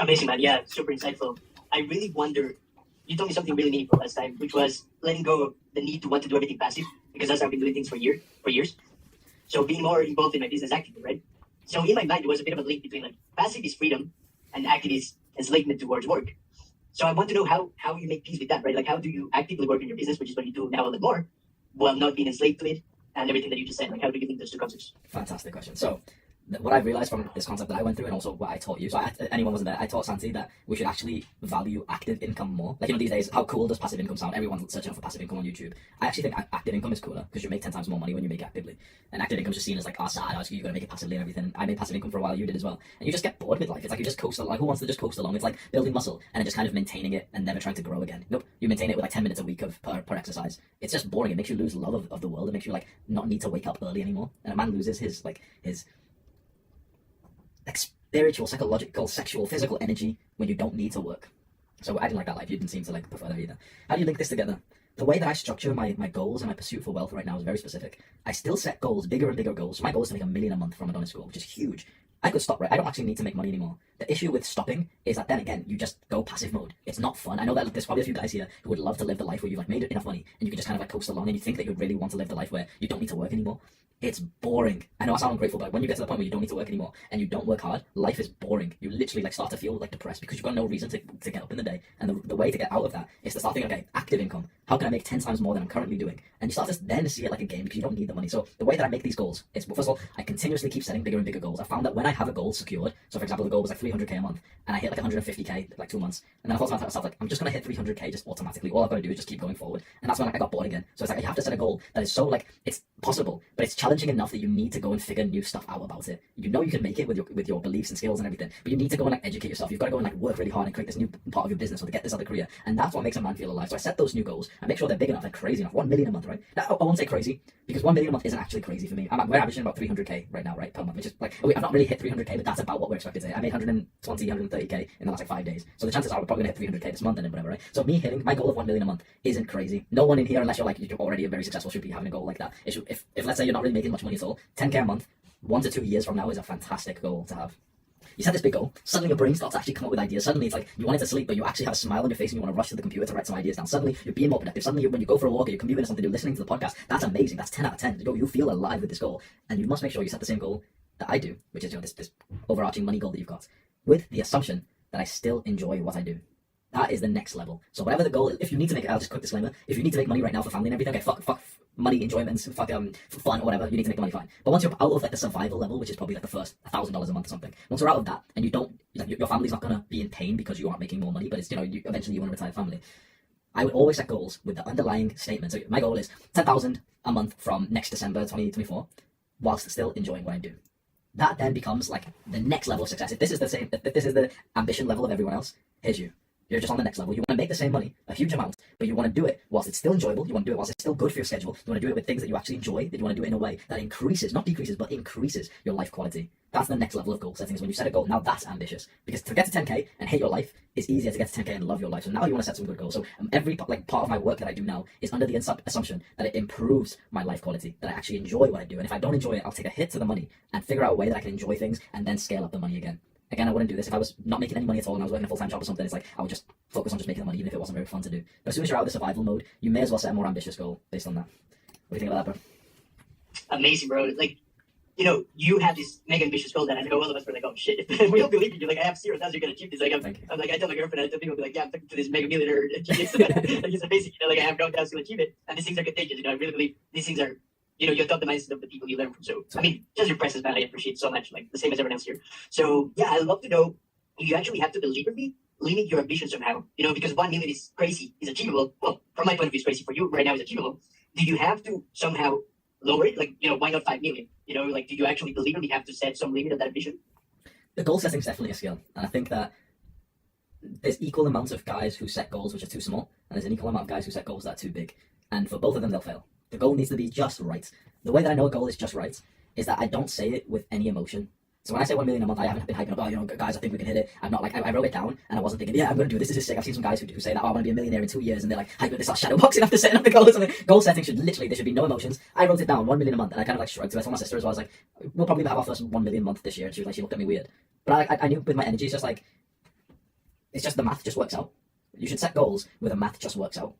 Amazing, man. Yeah, super insightful. I really wonder. You told me something really meaningful last time, which was letting go of the need to want to do everything passive, because that's how I've been doing things for years. So being more involved in my business actively, right? So in my mind, there was a bit of a link between like passive is freedom and active is enslavement towards work. So I want to know how you make peace with that, right? Like how do you actively work in your business, which is what you do now a little more, while not being enslaved to it and everything that you just said. Like how do you link those two concepts? Fantastic question. So what I've realized from this concept that I went through and also what I taught you, so anyone wasn't there, I taught Santi that we should actually value active income more. Like, these days, how cool does passive income sound? Everyone's searching for passive income on YouTube. I actually think active income is cooler because you make 10 times more money when you make it actively. And active income is just seen as like, sad, you gotta make it passively and everything. I made passive income for a while, you did as well. And you just get bored with life. It's like you just coast along. Like, who wants to just coast along? It's like building muscle and then just kind of maintaining it and never trying to grow again. Nope. You maintain it with like 10 minutes a week of per exercise. It's just boring. It makes you lose love of the world. It makes you like not need to wake up early anymore. And a man loses his spiritual, psychological, sexual, physical energy when you don't need to work. So I didn't like that life. You didn't seem to like prefer that either. How do you link this together? The way that I structure my goals and my pursuit for wealth right now is very specific. I still set goals, bigger and bigger goals. So my goal is to make $1 million a month from Adonis School, which is huge. I could stop, right? I don't actually need to make money anymore. The issue with stopping is that then again, you just go passive mode. It's not fun. I know that there's probably a few guys here who would love to live the life where you've like made enough money and you can just kind of like coast along and you think that you really want to live the life where you don't need to work anymore. It's boring. I know I sound ungrateful, but when you get to the point where you don't need to work anymore and you don't work hard, life is boring. You literally like start to feel like depressed because you've got no reason to get up in the day. And the way to get out of that is to start thinking, okay, active income. How can I make 10 times more than I'm currently doing? And you start to then see it like a game because you don't need the money. So the way that I make these goals is, well, first of all, I continuously keep setting bigger and bigger goals. I found that when I have a goal secured, so for example, the goal was like 300k a month, and I hit like 150k like 2 months, and then I thought to myself like, I'm just gonna hit 300k just automatically. All I've got to do is just keep going forward, and that's when like, I got bored again. So it's like you have to set a goal that is so like it's possible, but it's challenging enough that you need to go and figure new stuff out about it. You know you can make it with your beliefs and skills and everything, but you need to go and like educate yourself. You've got to go and like work really hard and create this new part of your business or to get this other career, and that's what makes a man feel alive. So I set those new goals. I make sure they're big enough, they're crazy enough. 1 million a month, right? Now, I won't say crazy because 1 million a month isn't actually crazy for me. We're averaging about 300k right now, right, per month, which is like I've not really hit 300k, but that's about what we're expected to hit. I made 120, 130k in the last like 5 days, so the chances are we're probably gonna hit 300k this month and then whatever, right? So me hitting my goal of 1 million a month isn't crazy. No one in here, unless you're already very successful, should be having a goal like that. If let's say you're not really making much money at all, 10k a month, 1 to 2 years from now is a fantastic goal to have. You set this big goal, suddenly your brain starts to actually come up with ideas. Suddenly it's like you wanted to sleep, but you actually have a smile on your face and you want to rush to the computer to write some ideas down. Suddenly you're being more productive. Suddenly when you go for a walk or you're commuting or something, you're listening to the podcast. That's amazing. That's 10 out of 10. You feel alive with this goal. And you must make sure you set the same goal that I do, which is this overarching money goal that you've got, with the assumption that I still enjoy what I do. That is the next level. So whatever the goal is, if you need to make it, I'll just quick disclaimer, if you need to make money right now for family and everything, okay, fuck money, enjoyments, fuck fun or whatever, you need to make the money, fine. But once you're out of like the survival level, which is probably like the first $1,000 a month or something, once you're out of that and you don't, your family's not gonna be in pain because you aren't making more money, but it's, eventually you want a retired family. I would always set goals with the underlying statement. So my goal is 10,000 a month from next December 2024, whilst still enjoying what I do. That then becomes like the next level of success. If this is the ambition level of everyone else, here's you. You're just on the next level. You want to make the same money, a huge amount, but you want to do it whilst it's still enjoyable. You want to do it whilst it's still good for your schedule. You want to do it with things that you actually enjoy, that you want to do it in a way that increases, not decreases, but increases your life quality. That's the next level of goal setting, is when you set a goal. Now that's ambitious, because to get to 10k and hate your life is easier to get to 10k and love your life. So now you want to set some good goals. So every part of my work that I do now is under the assumption that it improves my life quality, that I actually enjoy what I do. And if I don't enjoy it, I'll take a hit to the money and figure out a way that I can enjoy things and then scale up the money again. Again, I wouldn't do this if I was not making any money at all and I was working a full-time job or something. It's like I would just focus on just making the money even if it wasn't very fun to do. But as soon as you're out of the survival mode, you may as well set a more ambitious goal based on that. What do you think about that, bro? Amazing, bro. Like, you have this mega ambitious goal that I know all of us were like, oh shit, we don't believe in you. Like, I have 0 doubts you're gonna achieve this. Like, I'm like, I tell my girlfriend, I tell people, like, yeah, I'm talking to this mega millionaire genius. Like, it's amazing, like, I have no doubts you'll achieve it. And these things are contagious, I really believe these things are, you adopt the mindset of the people you learn from. So, I mean, just your presence, man, I appreciate so much, like, the same as everyone else here. So, yeah, I'd love to know, you actually have to deliberately limit your ambition somehow, because 1 million is crazy, is achievable. Well, from my point of view, it's crazy. For you right now, it's achievable. Do you have to somehow lower it? Like, why not 5 million? Like, do you actually deliberately have to set some limit of that ambition? The goal setting is definitely a skill. And I think that there's equal amounts of guys who set goals which are too small, and there's an equal amount of guys who set goals that are too big. And for both of them, they'll fail. The goal needs to be just right. The way that I know a goal is just right is that I don't say it with any emotion. So when I say 1 million a month, I haven't been hyping up, guys, I think we can hit it. I'm not like, I wrote it down and I wasn't thinking, yeah, I'm going to do this. This is sick. I've seen some guys who say that, I'm going to be a millionaire in 2 years. And they're like, hyping this, shadow boxing after setting up the goals. And goal setting there should be no emotions. I wrote it down, 1 million a month. And I kind of like shrugged. So I told my sister as well, I was like, we'll probably have our first 1 million month this year. And she looked at me weird. But I knew with my energy, it's just like, It's just the math just works out. You should set goals where the math just works out.